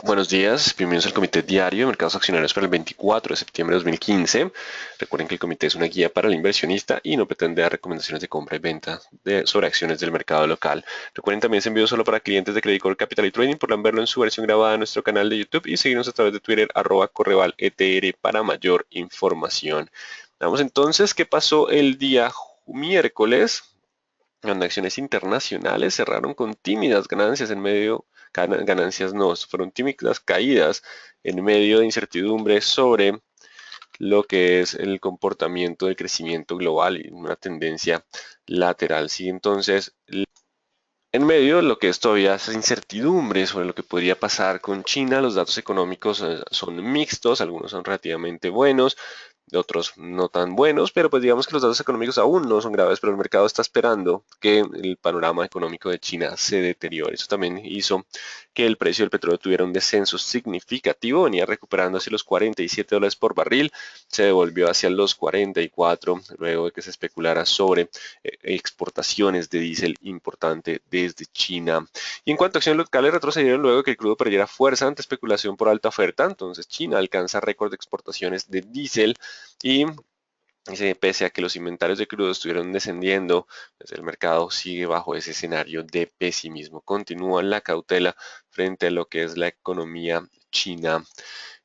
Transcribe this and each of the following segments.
Buenos días, bienvenidos al Comité Diario de Mercados Accionarios para el 24 de septiembre de 2015. Recuerden que el comité es una guía para el inversionista y no pretende dar recomendaciones de compra y venta sobre acciones del mercado local. Recuerden también es envío solo para clientes de Credit Core Capital y Trading. Podrán verlo en su versión grabada en nuestro canal de YouTube y seguirnos a través de Twitter @correvaletr para mayor información. Vamos entonces, ¿qué pasó el día miércoles? Cuando acciones internacionales cerraron con tímidas ganancias en medio, ganancias no, fueron tímidas caídas en medio de incertidumbre sobre lo que es el comportamiento del crecimiento global y una tendencia lateral. Sí, entonces, en medio de lo que es todavía esa incertidumbre sobre lo que podría pasar con China, los datos económicos son mixtos, algunos son relativamente buenos, de otros no tan buenos, pero pues digamos que los datos económicos aún no son graves, pero el mercado está esperando que el panorama económico de China se deteriore. Eso también hizo que el precio del petróleo tuviera un descenso significativo, venía recuperando hacia los $47 por barril, se devolvió hacia los 44 luego de que se especulara sobre exportaciones de diésel importante desde China. Y en cuanto a acciones locales, retrocedieron luego de que el crudo perdiera fuerza ante especulación por alta oferta. Entonces China alcanza récord de exportaciones de diésel y pese a que los inventarios de crudo estuvieron descendiendo, pues el mercado sigue bajo ese escenario de pesimismo. Continúa la cautela frente a lo que es la economía china.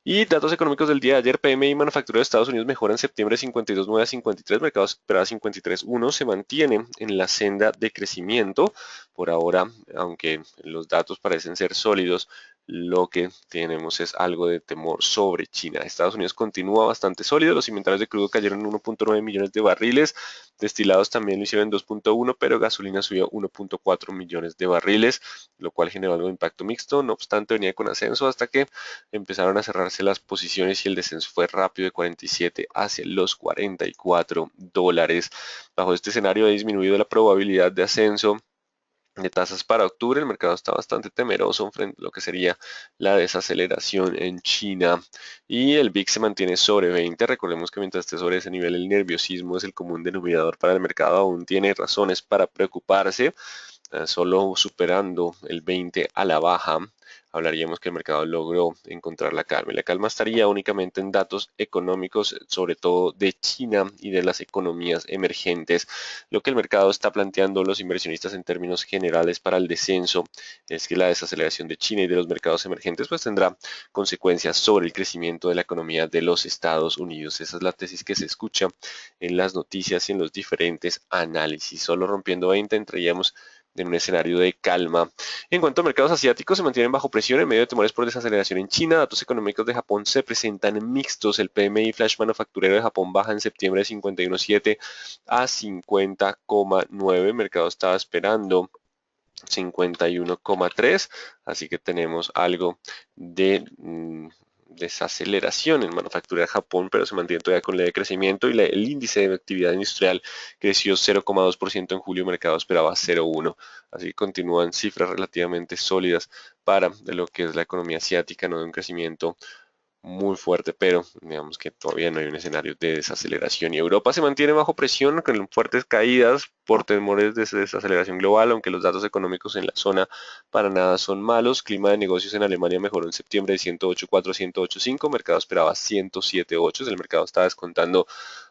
Y datos económicos del día de ayer, PMI manufacturero de Estados Unidos mejora en septiembre 52.9 a 53, mercado esperaba 53.1, se mantiene en la senda de crecimiento. Por ahora, aunque los datos parecen ser sólidos, lo que tenemos es algo de temor sobre China. Estados Unidos continúa bastante sólido, los inventarios de crudo cayeron en 1.9 millones de barriles, destilados también lo hicieron en 2.1, pero gasolina subió 1.4 millones de barriles, lo cual generó algo de impacto mixto. No obstante, venía con ascenso hasta que empezaron a cerrarse las posiciones y el descenso fue rápido de 47 hacia los $44. Bajo este escenario ha disminuido la probabilidad de ascenso de tasas para octubre. El mercado está bastante temeroso frente a lo que sería la desaceleración en China y el VIX se mantiene sobre 20. Recordemos que mientras esté sobre ese nivel el nerviosismo es el común denominador para el mercado, aún tiene razones para preocuparse. Solo superando el 20 a la baja, hablaríamos que el mercado logró encontrar la calma. Y la calma estaría únicamente en datos económicos, sobre todo de China y de las economías emergentes. Lo que el mercado está planteando los inversionistas en términos generales para el descenso es que la desaceleración de China y de los mercados emergentes pues tendrá consecuencias sobre el crecimiento de la economía de los Estados Unidos. Esa es la tesis que se escucha en las noticias y en los diferentes análisis. Solo rompiendo 20 entraríamos en un escenario de calma. En cuanto a mercados asiáticos, se mantienen bajo presión en medio de temores por desaceleración en China. Datos económicos de Japón se presentan mixtos. El PMI flash manufacturero de Japón baja en septiembre de 51.7 a 50.9. El mercado estaba esperando 51.3, así que tenemos algo de desaceleración en manufactura de Japón, pero se mantiene todavía con leve de crecimiento y el índice de actividad industrial creció 0.2% en julio, el mercado esperaba 0.1, así que continúan cifras relativamente sólidas para lo que es la economía asiática, no de un crecimiento muy fuerte, pero digamos que todavía no hay un escenario de desaceleración y Europa se mantiene bajo presión con fuertes caídas por temores de desaceleración global, aunque los datos económicos en la zona para nada son malos. Clima de negocios en Alemania mejoró en septiembre de 108.4 a 108.5, mercado esperaba 107.8, el mercado está descontando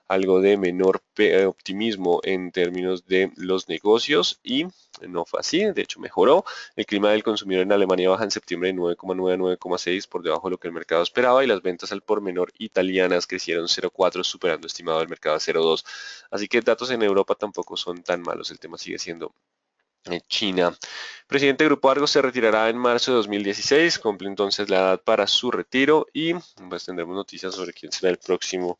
algo de menor optimismo en términos de los negocios y no fue así, de hecho mejoró. El clima del consumidor en Alemania baja en septiembre de 9.9 a 9.6 por debajo de lo que el mercado esperaba y las ventas al por menor italianas crecieron 0.4 superando estimado del mercado a 0.2. Así que datos en Europa tampoco son tan malos, el tema sigue siendo China. Presidente Grupo Argos se retirará en marzo de 2016, cumple entonces la edad para su retiro y pues tendremos noticias sobre quién será el próximo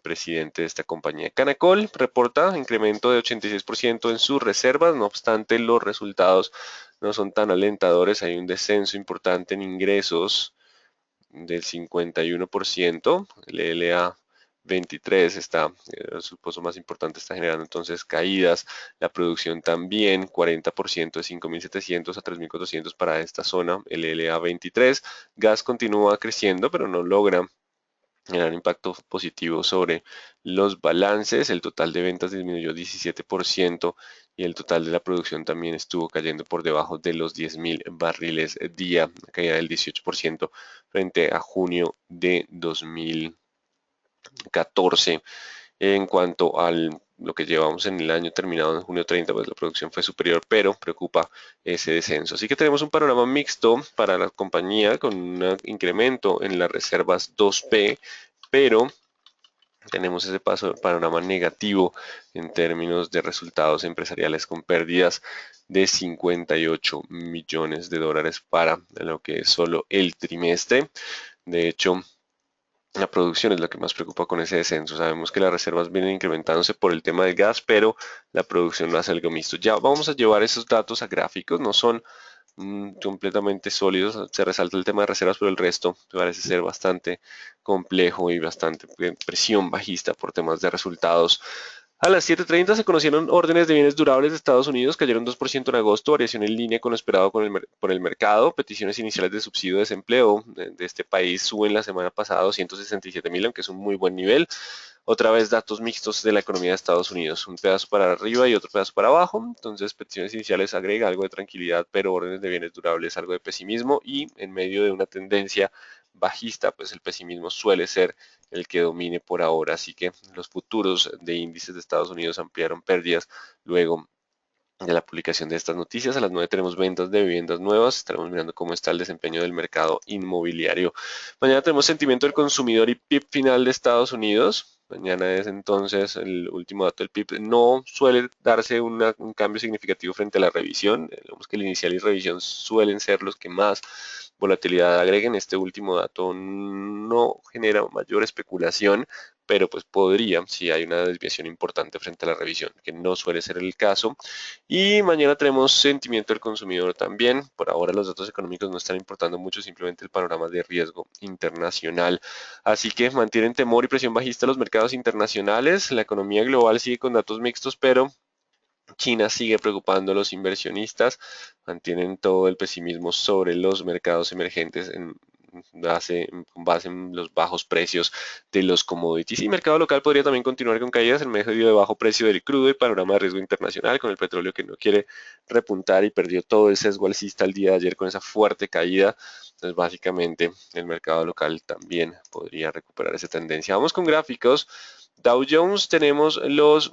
presidente de esta compañía. Canacol reporta incremento de 86% en sus reservas, no obstante los resultados no son tan alentadores, hay un descenso importante en ingresos del 51%, el LA 23 está, su pozo más importante está generando entonces caídas, la producción también 40% de 5.700 a 3.400 para esta zona, el LA 23, gas continúa creciendo pero no logra generar impacto positivo sobre los balances. El total de ventas disminuyó 17%, y el total de la producción también estuvo cayendo por debajo de los 10.000 barriles día, una caída del 18% frente a junio de 2014. En cuanto a lo que llevamos en el año terminado en junio 30, pues la producción fue superior, pero preocupa ese descenso. Así que tenemos un panorama mixto para la compañía con un incremento en las reservas 2P, pero tenemos ese panorama negativo en términos de resultados empresariales con pérdidas de 58 millones de dólares para lo que es solo el trimestre. De hecho, la producción es lo que más preocupa con ese descenso. Sabemos que las reservas vienen incrementándose por el tema del gas, pero la producción no hace algo mixto. Ya vamos a llevar esos datos a gráficos, no son completamente sólidos. Se resalta el tema de reservas, pero el resto parece ser bastante complejo y bastante presión bajista por temas de resultados. A las 7:30 se conocieron órdenes de bienes durables de Estados Unidos, cayeron 2% en agosto, variación en línea con lo esperado por el mercado. Peticiones iniciales de subsidio de desempleo de este país suben la semana pasada 267.000, aunque es un muy buen nivel. Otra vez datos mixtos de la economía de Estados Unidos, un pedazo para arriba y otro pedazo para abajo. Entonces, peticiones iniciales agrega algo de tranquilidad, pero órdenes de bienes durables algo de pesimismo, y en medio de una tendencia bajista, pues el pesimismo suele ser el que domine por ahora. Así que los futuros de índices de Estados Unidos ampliaron pérdidas luego de la publicación de estas noticias. A las 9 tenemos ventas de viviendas nuevas. Estaremos mirando cómo está el desempeño del mercado inmobiliario. Mañana tenemos sentimiento del consumidor y PIB final de Estados Unidos. Mañana es entonces el último dato del PIB. No suele darse un cambio significativo frente a la revisión. Vemos que el inicial y revisión suelen ser los que más volatilidad agreguen. Este último dato no genera mayor especulación, pero pues podría, si hay una desviación importante frente a la revisión, que no suele ser el caso. Y mañana tenemos sentimiento del consumidor también. Por ahora los datos económicos no están importando mucho, simplemente el panorama de riesgo internacional. Así que mantienen temor y presión bajista los mercados internacionales. La economía global sigue con datos mixtos, pero China sigue preocupando a los inversionistas, mantienen todo el pesimismo sobre los mercados emergentes con base en los bajos precios de los commodities. Y el mercado local podría también continuar con caídas en medio de bajo precio del crudo y panorama de riesgo internacional, con el petróleo que no quiere repuntar y perdió todo el sesgo alcista el día de ayer con esa fuerte caída. Entonces, básicamente, el mercado local también podría recuperar esa tendencia. Vamos con gráficos. Dow Jones, tenemos los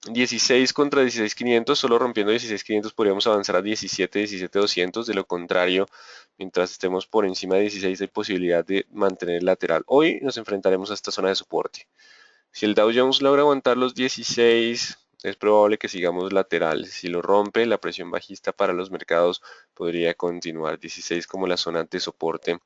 16 contra 16.500, solo rompiendo 16.500 podríamos avanzar a 17, 17.200. De lo contrario, mientras estemos por encima de 16 hay posibilidad de mantener el lateral. Hoy nos enfrentaremos a esta zona de soporte. Si el Dow Jones logra aguantar los 16, es probable que sigamos lateral. Si lo rompe, la presión bajista para los mercados podría continuar. 16 como la zona de soporte.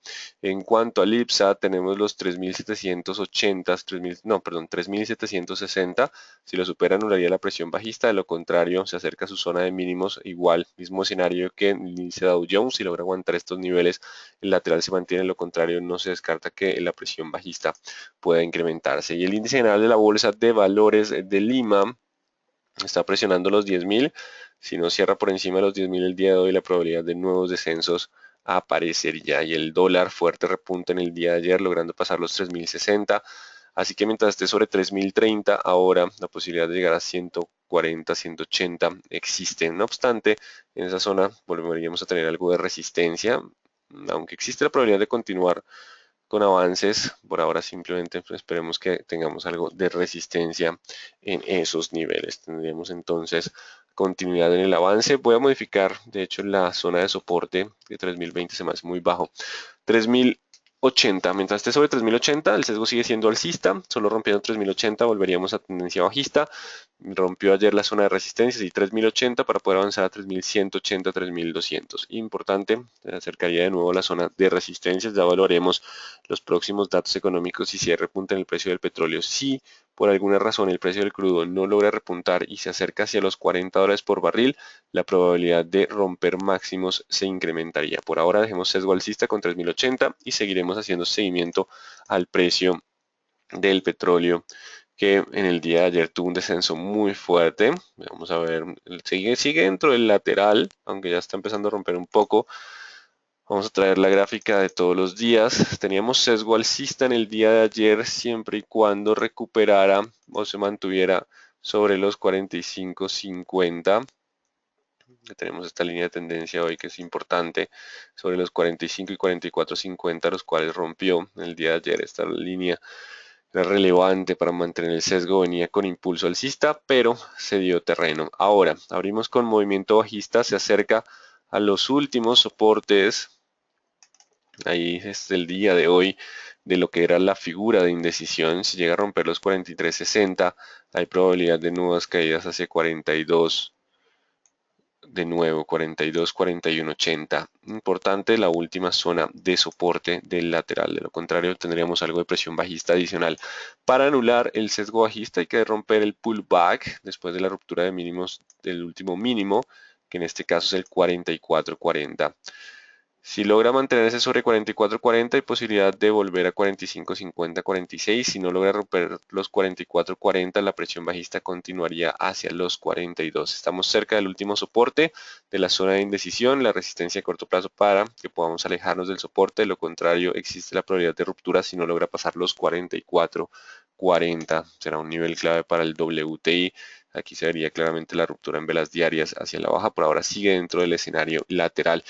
En cuanto al IPSA, tenemos los 3.780, 3.760. Si lo supera, anularía la presión bajista. De lo contrario, se acerca a su zona de mínimos. Igual, mismo escenario que el índice Dow Jones. Si logra aguantar estos niveles, el lateral se mantiene. De lo contrario, no se descarta que la presión bajista pueda incrementarse. Y el índice general de la Bolsa de Valores de Lima está presionando los 10.000. Si no cierra por encima de los 10.000 el día de hoy, la probabilidad de nuevos descensos aparecería. Y el dólar fuerte repunta en el día de ayer, logrando pasar los 3.060. Así que mientras esté sobre 3.030, ahora la posibilidad de llegar a 140, 180 existe. No obstante, en esa zona volveríamos a tener algo de resistencia, aunque existe la probabilidad de continuar con avances. Por ahora simplemente esperemos que tengamos algo de resistencia en esos niveles. Tendríamos entonces continuidad en el avance. Voy a modificar, de hecho, la zona de soporte de 3.020 se me hace muy bajo. 3.080, mientras esté sobre 3.080, el sesgo sigue siendo alcista, solo rompiendo 3.080 volveríamos a tendencia bajista. Rompió ayer la zona de resistencia y 3.080 para poder avanzar a 3.180, 3.200. Importante, se acercaría de nuevo a la zona de resistencia. Ya evaluaremos los próximos datos económicos y si repunta en el precio del petróleo. Si por alguna razón el precio del crudo no logra repuntar y se acerca hacia los $40 por barril, la probabilidad de romper máximos se incrementaría. Por ahora dejemos sesgo alcista con 3.080 y seguiremos haciendo seguimiento al precio del petróleo, que en el día de ayer tuvo un descenso muy fuerte. Vamos a ver, sigue dentro del lateral, aunque ya está empezando a romper un poco. Vamos a traer la gráfica de todos los días. Teníamos sesgo alcista en el día de ayer siempre y cuando recuperara o se mantuviera sobre los 45.50. Tenemos esta línea de tendencia hoy que es importante sobre los 45 y 44.50, los cuales rompió el día de ayer. Esta línea era relevante para mantener el sesgo, venía con impulso alcista, pero se dio terreno. Ahora abrimos con movimiento bajista, se acerca a los últimos soportes. Ahí es el día de hoy de lo que era la figura de indecisión. Si llega a romper los 43.60, hay probabilidad de nuevas caídas hacia 42. De nuevo, 42, 41, 80. Importante la última zona de soporte del lateral. De lo contrario, tendríamos algo de presión bajista adicional. Para anular el sesgo bajista hay que romper el pullback después de la ruptura de mínimos del último mínimo, que en este caso es el 44.40. Si logra mantenerse sobre 44.40 hay posibilidad de volver a 45.50, 46. Si no logra romper los 44.40, la presión bajista continuaría hacia los 42. Estamos cerca del último soporte de la zona de indecisión, la resistencia a corto plazo para que podamos alejarnos del soporte. De lo contrario, existe la probabilidad de ruptura si no logra pasar los 44.40. Será un nivel clave para el WTI. Aquí se vería claramente la ruptura en velas diarias hacia la baja. Por ahora sigue dentro del escenario lateral.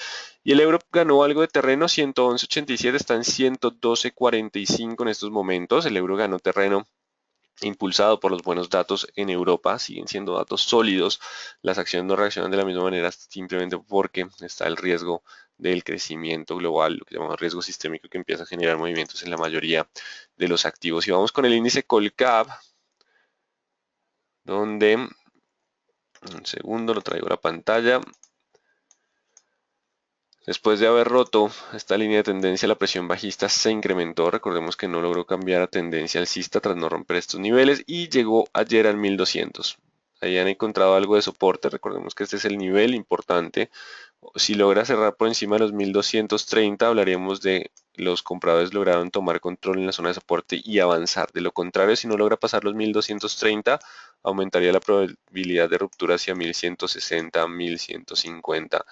Y el euro ganó algo de terreno, 111.87, está en 112.45 en estos momentos. El euro ganó terreno impulsado por los buenos datos en Europa, siguen siendo datos sólidos. Las acciones no reaccionan de la misma manera simplemente porque está el riesgo del crecimiento global, lo que llamamos riesgo sistémico, que empieza a generar movimientos en la mayoría de los activos. Y vamos con el índice Colcap, donde, un segundo, lo traigo a la pantalla. Después de haber roto esta línea de tendencia, la presión bajista se incrementó. Recordemos que no logró cambiar a tendencia alcista tras no romper estos niveles y llegó ayer al 1200. Ahí han encontrado algo de soporte. Recordemos que este es el nivel importante. Si logra cerrar por encima de los 1230, hablaríamos de los compradores lograron tomar control en la zona de soporte y avanzar. De lo contrario, si no logra pasar los 1230, aumentaría la probabilidad de ruptura hacia 1160, 1150.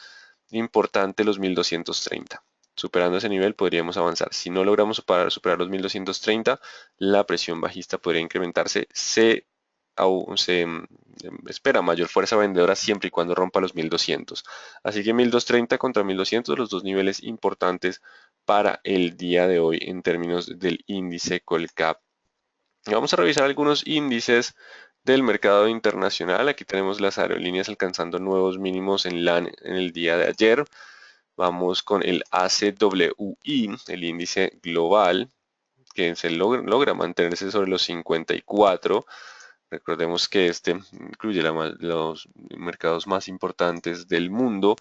Importante los 1230. Superando ese nivel podríamos avanzar. Si no logramos superar los 1230, la presión bajista podría incrementarse. Se espera mayor fuerza vendedora siempre y cuando rompa los 1200. Así que 1230 contra 1200, los dos niveles importantes para el día de hoy en términos del índice Colcap. Vamos a revisar algunos índices del mercado internacional. Aquí tenemos las aerolíneas alcanzando nuevos mínimos en LAN en el día de ayer. Vamos con el ACWI, el índice global, que se logra mantenerse sobre los 54. Recordemos que este incluye los mercados más importantes del mundo.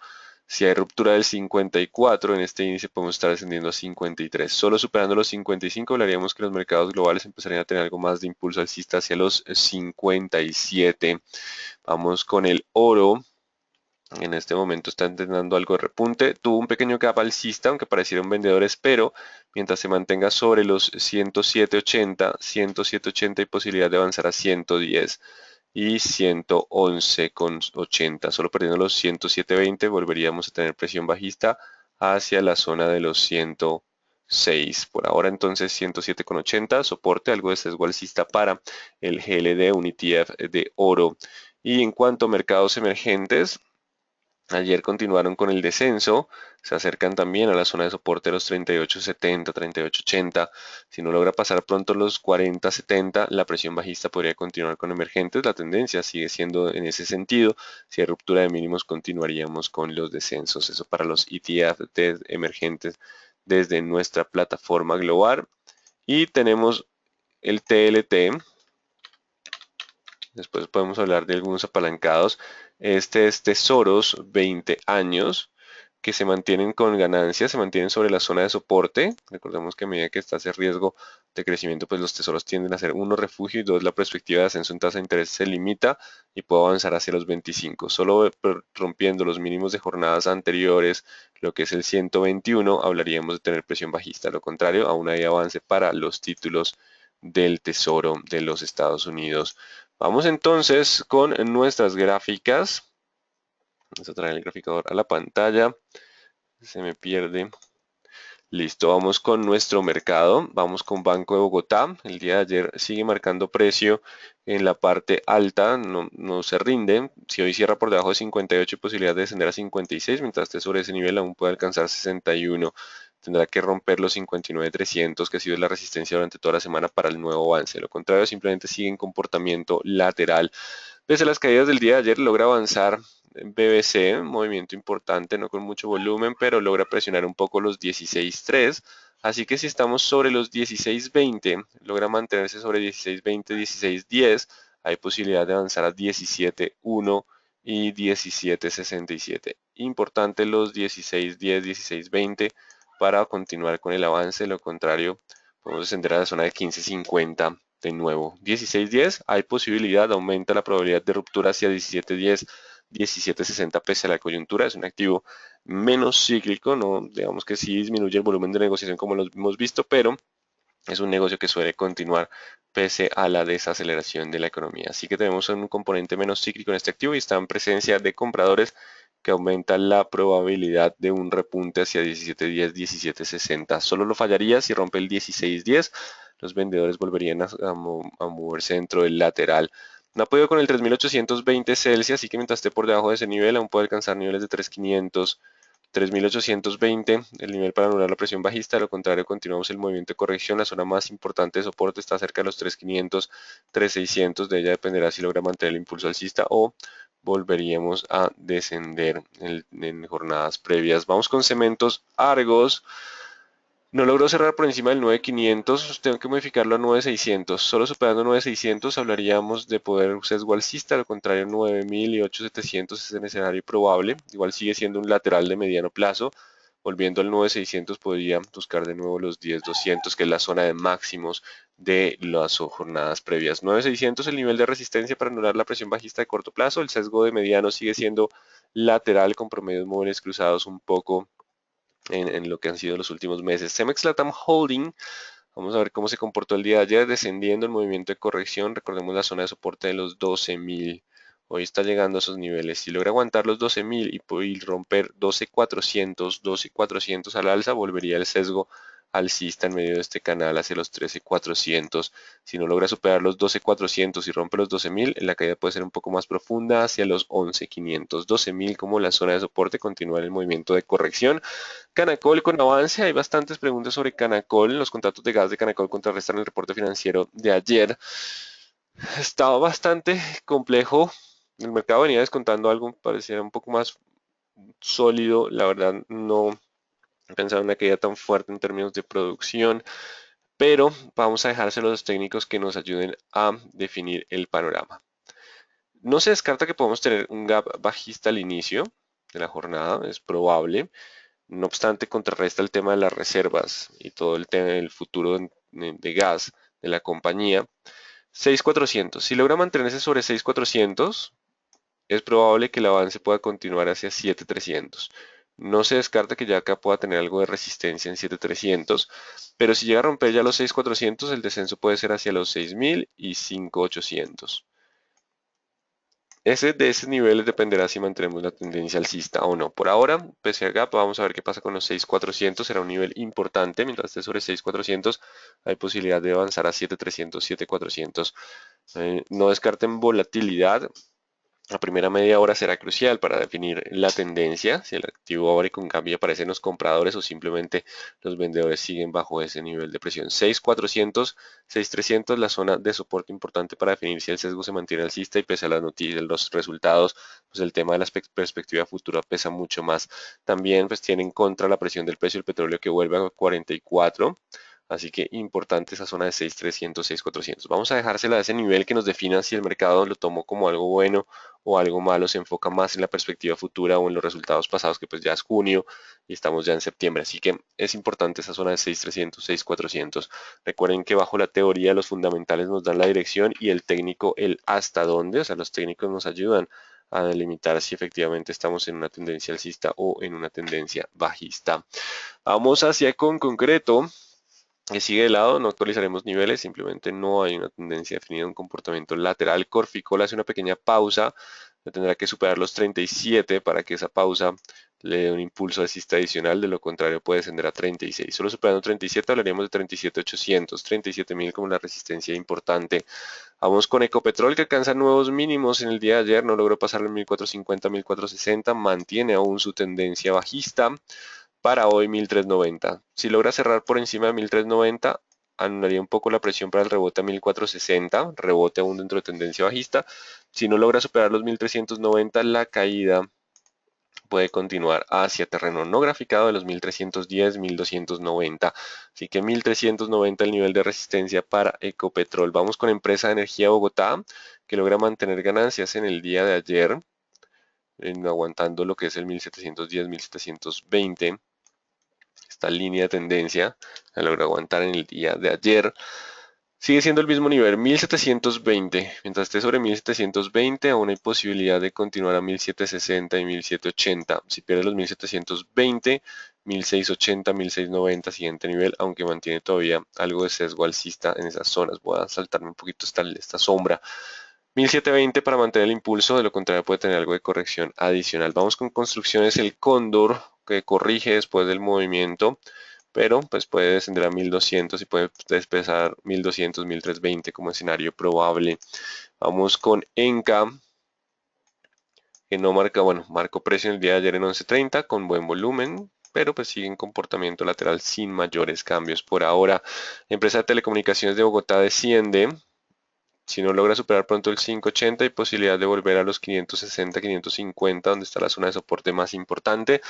Si hay ruptura del 54, en este índice podemos estar descendiendo a 53. Solo superando los 55 hablaríamos que los mercados globales empezarían a tener algo más de impulso alcista hacia los 57. Vamos con el oro. En este momento está intentando algo de repunte. Tuvo un pequeño gap alcista, aunque parecieron vendedores, pero mientras se mantenga sobre los 107.80, 107.80 hay posibilidad de avanzar a 110 y 111.80. Solo perdiendo los 107.20 volveríamos a tener presión bajista hacia la zona de los 106. Por ahora entonces 107.80, soporte, algo de sesgo alcista para el GLD, un ETF de oro. Y en cuanto a mercados emergentes, ayer continuaron con el descenso, se acercan también a la zona de soporte de los 38.70, 38.80. Si no logra pasar pronto los 40.70, la presión bajista podría continuar con emergentes. La tendencia sigue siendo en ese sentido. Si hay ruptura de mínimos, continuaríamos con los descensos. Eso para los ETF de emergentes desde nuestra plataforma global. Y tenemos el TLT. Después podemos hablar de algunos apalancados. Este es Tesoros 20 años que se mantienen con ganancias, se mantienen sobre la zona de soporte. Recordemos que a medida que está ese riesgo de crecimiento, pues los tesoros tienden a ser uno refugio y dos la perspectiva de ascenso en tasa de interés se limita y puede avanzar hacia los 25. Solo rompiendo los mínimos de jornadas anteriores, lo que es el 121, hablaríamos de tener presión bajista. Lo contrario, aún hay avance para los títulos del Tesoro de los Estados Unidos. Vamos entonces con nuestras gráficas. Vamos a traer el graficador a la pantalla. Se me pierde Listo, vamos con nuestro mercado, vamos con Banco de Bogotá. El día de ayer sigue marcando precio en la parte alta, no se rinde. Si hoy cierra por debajo de 58, hay posibilidad de descender a 56, mientras esté sobre ese nivel aún puede alcanzar 61. Tendrá que romper los 59.300, que ha sido la resistencia durante toda la semana para el nuevo avance. Lo contrario, simplemente sigue en comportamiento lateral. Pese a las caídas del día de ayer, logra avanzar BBC, un movimiento importante, no con mucho volumen, pero logra presionar un poco los 16.3. Así que si estamos sobre los 16.20, logra mantenerse sobre 16.20, 16.10, hay posibilidad de avanzar a 17.1 y 17.67. Importante los 16.10, 16.20 para continuar con el avance. Lo contrario, podemos descender a la zona de 15.50 de nuevo. 16.10, hay posibilidad, aumenta la probabilidad de ruptura hacia 17.10, 17.60 pese a la coyuntura. Es un activo menos cíclico, no digamos que sí disminuye el volumen de negociación como lo hemos visto, pero es un negocio que suele continuar pese a la desaceleración de la economía. Así que tenemos un componente menos cíclico en este activo y está en presencia de compradores que aumenta la probabilidad de un repunte hacia 17.10, 17.60. Solo lo fallaría si rompe el 16.10. Los vendedores volverían a moverse dentro del lateral. No ha podido con el 3.820 Celsius, así que mientras esté por debajo de ese nivel aún puede alcanzar niveles de 3.500. 3.820, el nivel para anular la presión bajista. De lo contrario, continuamos el movimiento de corrección. La zona más importante de soporte está cerca de los 3.500, 3.600. De ella dependerá si logra mantener el impulso alcista o volveríamos a descender en jornadas previas. Vamos con Cementos Argos. No logró cerrar por encima del 9.500, tengo que modificarlo a 9.600. Solo superando 9.600 hablaríamos de poder sesgo alcista, al contrario 9.000 y 8.700 es el escenario probable. Igual sigue siendo un lateral de mediano plazo. Volviendo al 9.600 podría buscar de nuevo los 10.200, que es la zona de máximos de las jornadas previas. 9.600 el nivel de resistencia para anular la presión bajista de corto plazo. El sesgo de mediano sigue siendo lateral con promedios móviles cruzados un poco en lo que han sido los últimos meses. Cemex Latam Holding, vamos a ver cómo se comportó el día de ayer, descendiendo el movimiento de corrección. Recordemos la zona de soporte de los 12.000. Hoy está llegando a esos niveles. Si logra aguantar los 12.000 y romper 12.400, 12.400 al alza, volvería el sesgo alcista en medio de este canal hacia los 13.400. Si no logra superar los 12.400 y rompe los 12.000, la caída puede ser un poco más profunda hacia los 11.500. 12.000 como la zona de soporte, continúa el movimiento de corrección. Canacol con avance, hay bastantes preguntas sobre Canacol. Los contratos de gas de Canacol contrarrestan el reporte financiero de ayer. Estaba bastante complejo. El mercado venía descontando algo, pareciera un poco más sólido. La verdad, no pensaba en una caída tan fuerte en términos de producción, pero vamos a dejárselo a los técnicos que nos ayuden a definir el panorama. No se descarta que podamos tener un gap bajista al inicio de la jornada, es probable. No obstante, contrarresta el tema de las reservas y todo el tema del futuro de gas de la compañía. 6.400. Si logra mantenerse sobre 6.400, es probable que el avance pueda continuar hacia 7.300. No se descarta que ya acá pueda tener algo de resistencia en 7.300, pero si llega a romper ya los 6.400, el descenso puede ser hacia los 6.000 y 5.800. De ese nivel dependerá si mantenemos la tendencia alcista o no. Por ahora, pese a gap, vamos a ver qué pasa con los 6.400. Será un nivel importante. Mientras esté sobre 6.400, hay posibilidad de avanzar a 7.300, 7.400. No descarten volatilidad. La primera media hora será crucial para definir la tendencia, si el activo abre con cambio aparecen los compradores o simplemente los vendedores siguen bajo ese nivel de presión. 6.400, 6.300, la zona de soporte importante para definir si el sesgo se mantiene alcista y pese a las noticias, los resultados, pues el tema de la perspectiva futura pesa mucho más. También pues tienen contra la presión del precio del petróleo que vuelve a 44. Así que importante esa zona de 6.300, 6.400. Vamos a dejársela a ese nivel que nos defina si el mercado lo tomó como algo bueno o algo malo, se enfoca más en la perspectiva futura o en los resultados pasados, que pues ya es junio y estamos ya en septiembre. Así que es importante esa zona de 6.300, 6.400. Recuerden que bajo la teoría los fundamentales nos dan la dirección y el técnico el hasta dónde, o sea, los técnicos nos ayudan a delimitar si efectivamente estamos en una tendencia alcista o en una tendencia bajista. Vamos hacia con concreto que sigue de lado, no actualizaremos niveles, simplemente no hay una tendencia definida, un comportamiento lateral. Corficol hace una pequeña pausa, tendrá que superar los 37 para que esa pausa le dé un impulso alcista adicional, de lo contrario puede descender a 36. Solo superando 37 hablaríamos de 37.800, 37.000 como la resistencia importante. Vamos con Ecopetrol, que alcanza nuevos mínimos en el día de ayer, no logró pasar los 1450, 1460, mantiene aún su tendencia bajista. Para hoy 1390. Si logra cerrar por encima de 1390, anularía un poco la presión para el rebote a 1460, rebote aún dentro de tendencia bajista. Si no logra superar los 1390, la caída puede continuar hacia terreno no graficado de los 1310, 1290. Así que 1390 el nivel de resistencia para Ecopetrol. Vamos con Empresa de Energía Bogotá, que logra mantener ganancias en el día de ayer, aguantando lo que es el 1710, 1720. Esta línea de tendencia la logró aguantar en el día de ayer. Sigue siendo el mismo nivel, 1720. Mientras esté sobre 1720, aún hay posibilidad de continuar a 1760 y 1780. Si pierde los 1720, 1680, 1690, siguiente nivel, aunque mantiene todavía algo de sesgo alcista en esas zonas. Voy a saltarme un poquito esta sombra. 1720 para mantener el impulso, de lo contrario puede tener algo de corrección adicional. Vamos con Construcciones El Cóndor, que corrige después del movimiento, pero pues puede descender a 1200 y puede despesar 1200, 1320 como escenario probable. Vamos con Enca, que no marca, bueno, marcó precio en el día de ayer en 11.30 con buen volumen, pero pues sigue en comportamiento lateral sin mayores cambios por ahora. Empresa de Telecomunicaciones de Bogotá desciende. Si no logra superar pronto el 580, hay posibilidad de volver a los 560, 550, donde está la zona de soporte más importante.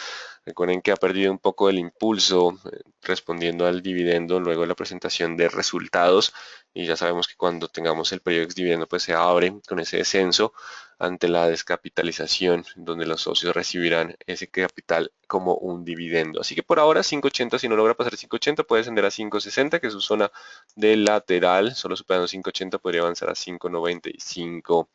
Recuerden que ha perdido un poco el impulso respondiendo al dividendo luego de la presentación de resultados. Y ya sabemos que cuando tengamos el periodo ex dividendo, pues se abre con ese descenso ante la descapitalización, donde los socios recibirán ese capital como un dividendo. Así que por ahora 580, si no logra pasar 580, puede ascender a 560, que es su zona de lateral. Solo superando 580 podría avanzar a 595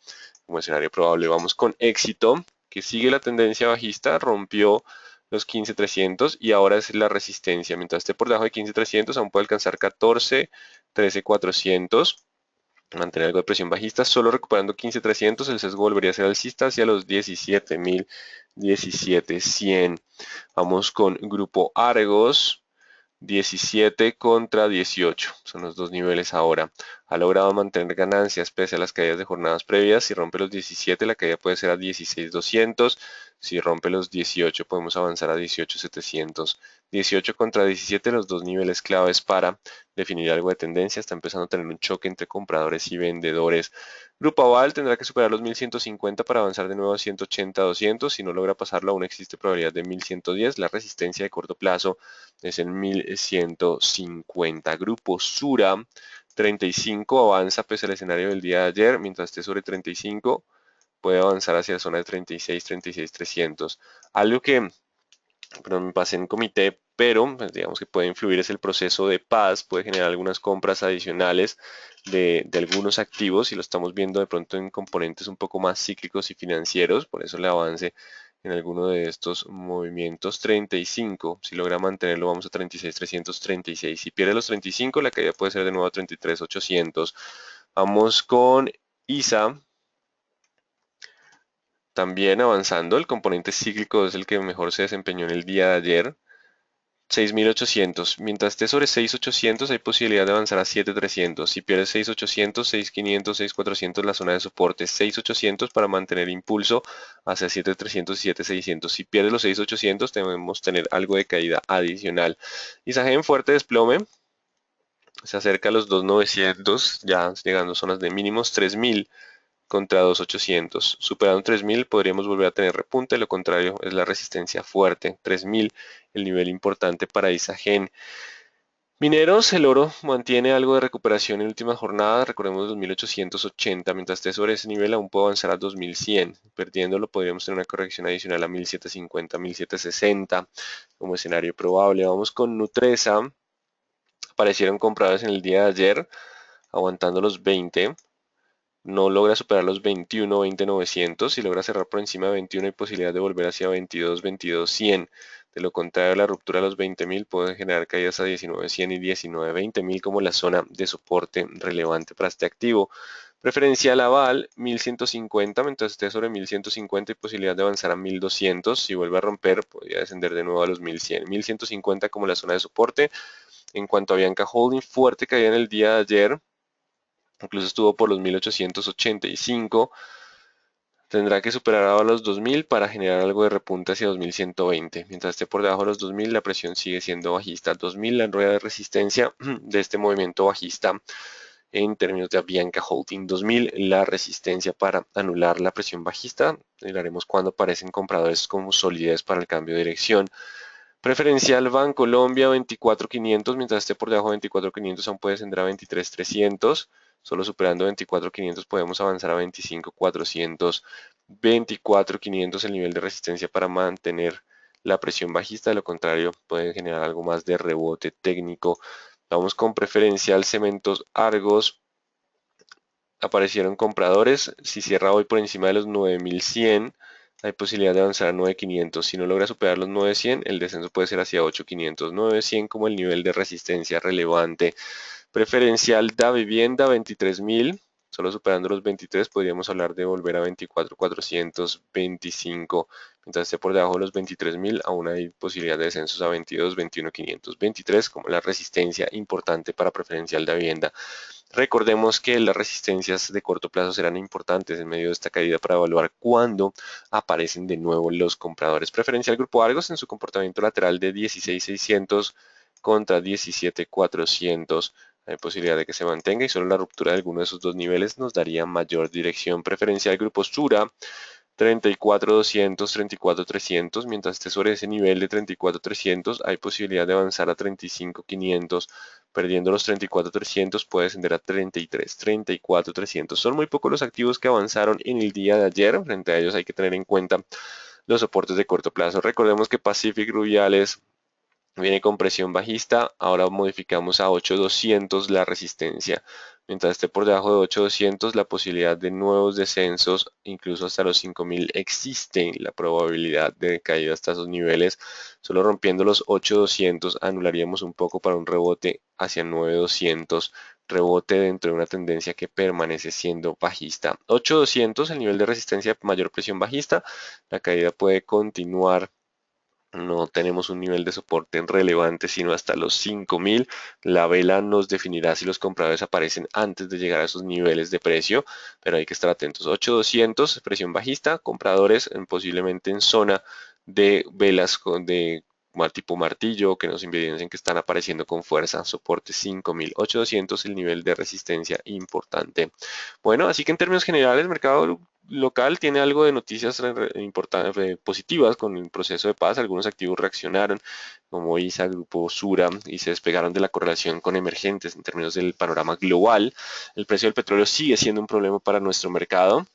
como escenario probable. Vamos con Éxito, que sigue la tendencia bajista, rompió los 15.300 y ahora es la resistencia. Mientras esté por debajo de 15.300, aún puede alcanzar 14, 13.400. Mantener algo de presión bajista, solo recuperando 15.300, el sesgo volvería a ser alcista hacia los 17.000, 17.100. Vamos con Grupo Argos, 17 contra 18, son los dos niveles ahora. Ha logrado mantener ganancias pese a las caídas de jornadas previas. Si rompe los 17, la caída puede ser a 16.200. Si rompe los 18, podemos avanzar a 18.700. 18 contra 17, los dos niveles claves para definir algo de tendencia. Está empezando a tener un choque entre compradores y vendedores. Grupo Aval tendrá que superar los 1150 para avanzar de nuevo a 180, 200. Si no logra pasarlo, aún existe probabilidad de 1110. La resistencia de corto plazo es en 1150. Grupo Sura, 35, avanza pese al escenario del día de ayer. Mientras esté sobre 35, puede avanzar hacia la zona de 36, 36, 300. Algo que me pasé en comité, pero pues, digamos que puede influir es el proceso de paz, puede generar algunas compras adicionales de algunos activos y lo estamos viendo de pronto en componentes un poco más cíclicos y financieros, por eso le avance en alguno de estos movimientos. 35, si logra mantenerlo vamos a 36, 336. Si pierde los 35, la caída puede ser de nuevo a 33, 800. Vamos con ISA. También avanzando, el componente cíclico es el que mejor se desempeñó en el día de ayer. 6.800. Mientras esté sobre 6.800 hay posibilidad de avanzar a 7.300. Si pierde 6.800, 6.500, 6.400 la zona de soporte. 6.800 para mantener impulso hacia 7.300 y 7.600. Si pierde los 6.800 debemos tener algo de caída adicional. Isagen fuerte desplome. Se acerca a los 2.900, ya llegando a zonas de mínimos 3.000 contra 2.800. Superando 3.000 podríamos volver a tener repunte, lo contrario es la resistencia fuerte. 3.000 el nivel importante para Isagen. Mineros, el oro mantiene algo de recuperación en última jornada, recordemos 2.880, mientras esté sobre ese nivel aún puede avanzar a 2.100, perdiéndolo podríamos tener una corrección adicional a 1.750, 1.760 como escenario probable. Vamos con Nutresa, aparecieron compradas en el día de ayer, aguantando los 20, no logra superar los 21, 20.900. Si logra cerrar por encima de 21 hay posibilidad de volver hacia 22, 22.100. De lo contrario, la ruptura a los 20.000 puede generar caídas a 19.100 y 19.20.000 como la zona de soporte relevante para este activo. Preferencial aval 1150, mientras esté sobre 1150 hay posibilidad de avanzar a 1200. Si vuelve a romper, podría descender de nuevo a los 1100. 1150 como la zona de soporte. En cuanto a Bianca Holding, fuerte caída en el día de ayer. Incluso estuvo por los 1885. Tendrá que superar ahora los 2000 para generar algo de repunte hacia 2120. Mientras esté por debajo de los 2000, la presión sigue siendo bajista. 2000, la rueda de resistencia de este movimiento bajista en términos de Bianca Holding. 2000, la resistencia para anular la presión bajista. Miraremos cuando aparecen compradores con solidez para el cambio de dirección. Preferencial Bancolombia 24.500, mientras esté por debajo de 24.500 aún puede descender a 23.300. Solo superando 24.500 podemos avanzar a 25.400. 24.500 el nivel de resistencia para mantener la presión bajista, de lo contrario puede generar algo más de rebote técnico. Vamos con preferencial Cementos Argos. Aparecieron compradores. Si cierra hoy por encima de los 9.100, hay posibilidad de avanzar a 9.500. Si no logra superar los 9.100, el descenso puede ser hacia 8.500. 9.100 como el nivel de resistencia relevante. Preferencial da vivienda 23.000. Solo superando los 23 podríamos hablar de volver a 24.425. Mientras esté por debajo de los 23.000, aún hay posibilidad de descensos a 22, 21.500. 23 como la resistencia importante para preferencial da vivienda. Recordemos que las resistencias de corto plazo serán importantes en medio de esta caída para evaluar cuándo aparecen de nuevo los compradores. Preferencial Grupo Argos en su comportamiento lateral de 16.600 contra 17.400. Hay posibilidad de que se mantenga y solo la ruptura de alguno de esos dos niveles nos daría mayor dirección. Preferencial Grupo Sura 34.200, 34.300, mientras esté sobre ese nivel de 34.300 hay posibilidad de avanzar a 35.500, perdiendo los 34.300 puede descender a 33, 34.300. Son muy pocos los activos que avanzaron en el día de ayer, frente a ellos hay que tener en cuenta los soportes de corto plazo. Recordemos que Pacific Rubiales viene con presión bajista, ahora modificamos a 8.200 la resistencia. Mientras esté por debajo de 8.200, la posibilidad de nuevos descensos, incluso hasta los 5.000, existe la probabilidad de caída hasta esos niveles. Solo rompiendo los 8.200 anularíamos un poco para un rebote hacia 9.200, rebote dentro de una tendencia que permanece siendo bajista. 8.200, el nivel de resistencia de mayor presión bajista, la caída puede continuar. No tenemos un nivel de soporte relevante sino hasta los 5.000. La vela nos definirá si los compradores aparecen antes de llegar a esos niveles de precio, pero hay que estar atentos. 8.200, presión bajista, compradores posiblemente en zona de velas de tipo martillo que nos evidencian que están apareciendo con fuerza. Soporte 5.000, 8.200 el nivel de resistencia importante. Bueno, así que en términos generales, el mercado local tiene algo de noticias positivas con el proceso de paz. Algunos activos reaccionaron, como ISA, Grupo Sura, y se despegaron de la correlación con emergentes en términos del panorama global. El precio del petróleo sigue siendo un problema para nuestro mercado.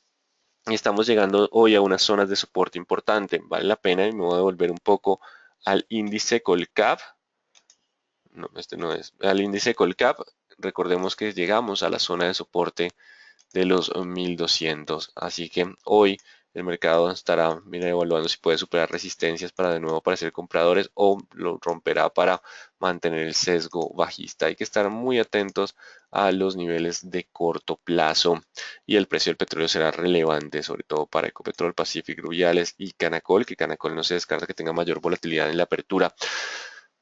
Y estamos llegando hoy a unas zonas de soporte importante. Vale la pena, y me voy a devolver un poco al índice Colcap. No, este no es. Al índice Colcap, recordemos que llegamos a la zona de soporte de los 1200. Así que hoy el mercado estará evaluando si puede superar resistencias para de nuevo aparecer compradores o lo romperá para mantener el sesgo bajista. Hay que estar muy atentos a los niveles de corto plazo y el precio del petróleo será relevante, sobre todo para Ecopetrol, Pacific, Rubiales y Canacol, que Canacol no se descarta que tenga mayor volatilidad en la apertura.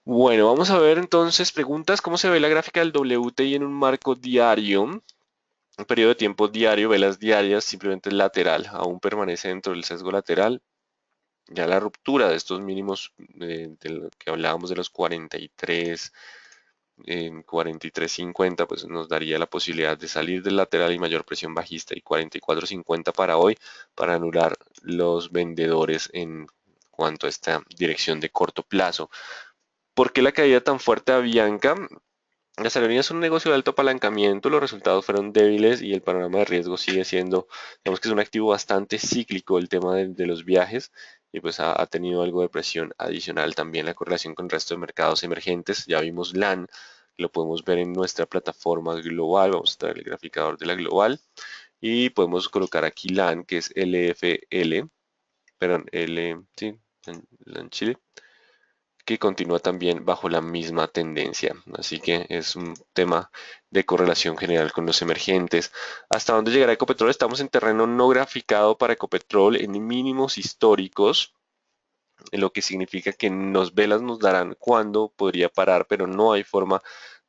Bueno, vamos a ver entonces preguntas. ¿Cómo se ve la gráfica del WTI en un marco diario? Un periodo de tiempo diario, velas diarias, simplemente lateral, aún permanece dentro del sesgo lateral. Ya la ruptura de estos mínimos de lo que hablábamos de los 43, en 43.50, pues nos daría la posibilidad de salir del lateral y mayor presión bajista, y 44.50 para hoy, para anular los vendedores en cuanto a esta dirección de corto plazo. ¿Por qué la caída tan fuerte a Bianca? Las aerolíneas son un negocio de alto apalancamiento, los resultados fueron débiles y el panorama de riesgo sigue siendo, digamos que es un activo bastante cíclico el tema de los viajes, y pues ha tenido algo de presión adicional también la correlación con el resto de mercados emergentes. Ya vimos LAN, lo podemos ver en nuestra plataforma global. Vamos a traer el graficador de la global y podemos colocar aquí LAN, que es LFL, perdón, sí, LAN Chile, que continúa también bajo la misma tendencia. Así que es un tema de correlación general con los emergentes. ¿Hasta dónde llegará Ecopetrol? Estamos en terreno no graficado para Ecopetrol en mínimos históricos, lo que significa que los velas nos darán cuándo podría parar, pero no hay forma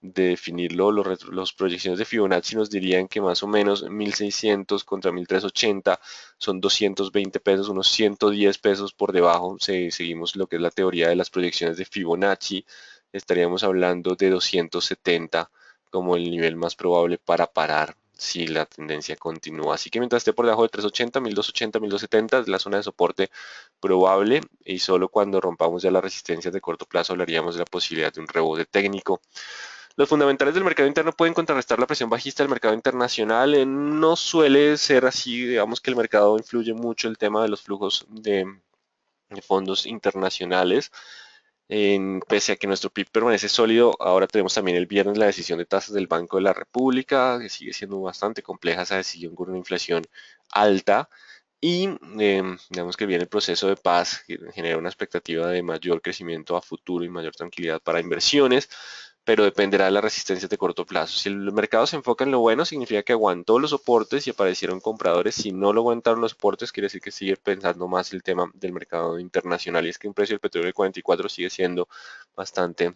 de definirlo. Los proyecciones de Fibonacci nos dirían que más o menos 1600 contra 1380 son 220 pesos, unos 110 pesos por debajo. Si seguimos lo que es la teoría de las proyecciones de Fibonacci, estaríamos hablando de 270 como el nivel más probable para parar si la tendencia continúa. Así que mientras esté por debajo de 380, 1280, 1270 es la zona de soporte probable, y solo cuando rompamos ya las resistencias de corto plazo hablaríamos de la posibilidad de un rebote técnico. Los fundamentales del mercado interno pueden contrarrestar la presión bajista del mercado internacional. No suele ser así, digamos que el mercado influye mucho el tema de los flujos de fondos internacionales. Pese a que nuestro PIB permanece sólido, ahora tenemos también el viernes la decisión de tasas del Banco de la República, que sigue siendo bastante compleja esa decisión con una inflación alta. Y digamos que viene el proceso de paz, que genera una expectativa de mayor crecimiento a futuro y mayor tranquilidad para inversiones, pero dependerá de las resistencias de corto plazo. Si el mercado se enfoca en lo bueno, significa que aguantó los soportes y aparecieron compradores. Si no lo aguantaron los soportes, quiere decir que sigue pensando más el tema del mercado internacional. Y es que un precio del petróleo de 44 sigue siendo bastante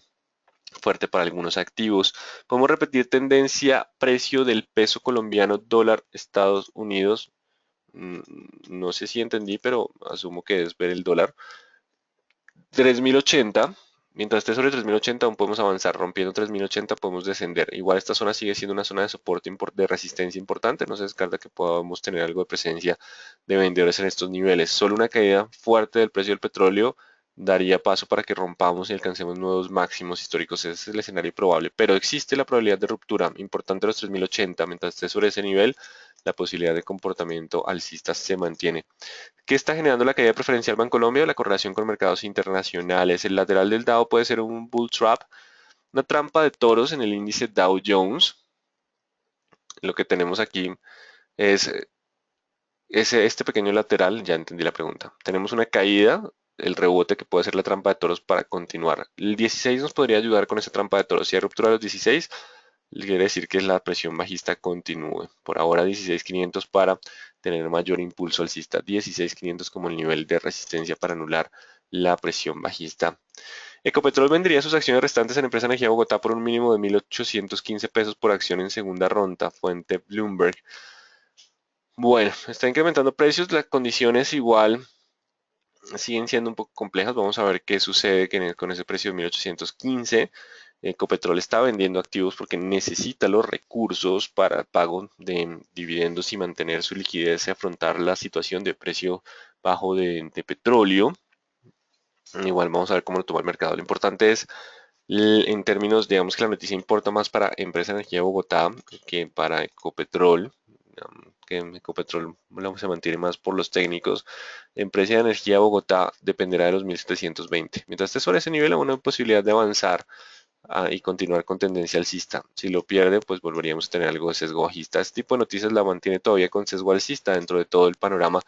fuerte para algunos activos. Podemos repetir tendencia precio del peso colombiano dólar Estados Unidos. No sé si entendí, pero asumo que es ver el dólar. 3080, mientras esté sobre 3080 aún podemos avanzar, rompiendo 3080 podemos descender. Igual esta zona sigue siendo una zona de soporte de resistencia importante, no se descarta que podamos tener algo de presencia de vendedores en estos niveles. Solo una caída fuerte del precio del petróleo daría paso para que rompamos y alcancemos nuevos máximos históricos. Ese es el escenario probable, pero existe la probabilidad de ruptura importante de los 3080. Mientras esté sobre ese nivel, la posibilidad de comportamiento alcista se mantiene. ¿Qué está generando la caída preferencial Bancolombia? La correlación con mercados internacionales. El lateral del Dow puede ser un bull trap, una trampa de toros en el índice Dow Jones. Lo que tenemos aquí es este pequeño lateral, ya entendí la pregunta. Tenemos una caída, el rebote que puede ser la trampa de toros para continuar. El 16 nos podría ayudar con esa trampa de toros. Si hay ruptura de los 16, quiere decir que la presión bajista continúe. Por ahora 16.500 para tener mayor impulso alcista. 16.500 como el nivel de resistencia para anular la presión bajista. Ecopetrol vendería sus acciones restantes en Empresa Energía Bogotá por un mínimo de 1.815 pesos por acción en segunda ronda, fuente Bloomberg. Bueno, está incrementando precios, las condiciones igual siguen siendo un poco complejas. Vamos a ver qué sucede con ese precio de 1.815. Ecopetrol está vendiendo activos porque necesita los recursos para el pago de dividendos y mantener su liquidez y afrontar la situación de precio bajo de petróleo. Igual vamos a ver cómo lo toma el mercado. Lo importante es, en términos, digamos que la noticia importa más para Empresa Energía de Bogotá que para Ecopetrol, que Ecopetrol se mantiene más por los técnicos. Empresa de Energía de Bogotá dependerá de los 1.720. Mientras esté sobre ese nivel, hay una posibilidad de avanzar y continuar con tendencia alcista. Si lo pierde, pues volveríamos a tener algo de sesgo bajista. Este tipo de noticias la mantiene todavía con sesgo alcista dentro de todo el panorama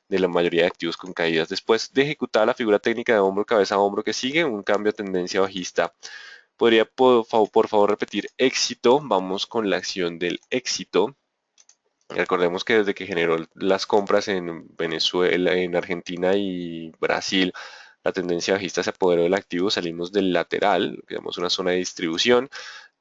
de la mayoría de activos con caídas. Después de ejecutar la figura técnica de hombro, cabeza a hombro que sigue, un cambio de tendencia bajista. ¿Podría por favor repetir éxito? Vamos con la acción del éxito. Recordemos que desde que generó las compras en Venezuela, en Argentina y Brasil, la tendencia bajista se apoderó del activo, salimos del lateral, digamos una zona de distribución,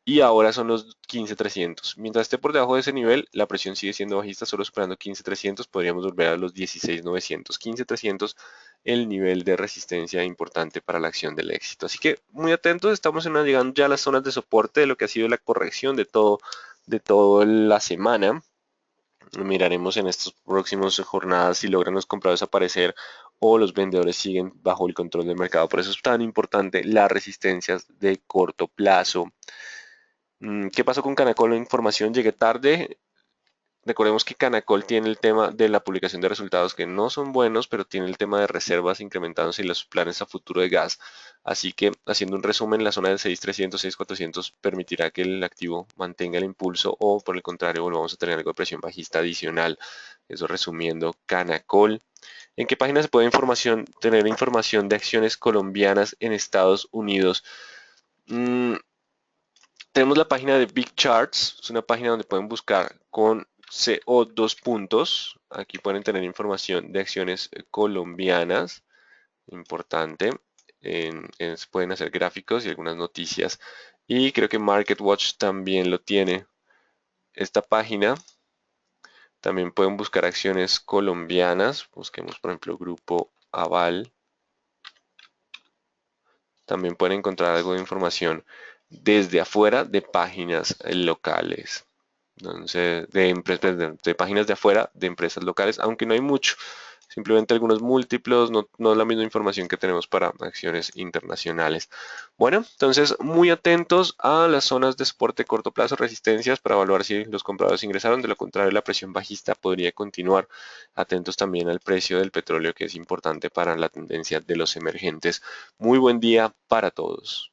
y ahora son los 15.300. Mientras esté por debajo de ese nivel, la presión sigue siendo bajista, solo superando 15.300 podríamos volver a los 16.900. 15.300 el nivel de resistencia importante para la acción del éxito. Así que muy atentos, estamos llegando ya a las zonas de soporte de lo que ha sido la corrección de toda la semana. Miraremos en estas próximas jornadas si logran los compradores aparecer o los vendedores siguen bajo el control del mercado. Por eso es tan importante las resistencias de corto plazo. ¿Qué pasó con Canacol? La información llegué tarde. Recordemos que Canacol tiene el tema de la publicación de resultados que no son buenos, pero tiene el tema de reservas incrementándose y los planes a futuro de gas. Así que haciendo un resumen, la zona de 6.300, 6.400 permitirá que el activo mantenga el impulso o por el contrario volvamos a tener algo de presión bajista adicional. Eso resumiendo Canacol. ¿En qué página se puede tener información de acciones colombianas en Estados Unidos? Mm, Tenemos la página de Big Charts, es una página donde pueden buscar con CO2 puntos. Aquí pueden tener información de acciones colombianas, importante. Pueden hacer gráficos y algunas noticias. Y creo que MarketWatch también lo tiene. Esta página también pueden buscar acciones colombianas. Busquemos, por ejemplo, Grupo Aval. También pueden encontrar algo de información desde afuera de páginas locales. Entonces, de páginas de afuera de empresas locales, aunque no hay mucho. Simplemente algunos múltiplos, no es la misma información que tenemos para acciones internacionales. Bueno, entonces muy atentos a las zonas de soporte corto plazo, resistencias para evaluar si los compradores ingresaron. De lo contrario, la presión bajista podría continuar. Atentos también al precio del petróleo, que es importante para la tendencia de los emergentes. Muy buen día para todos.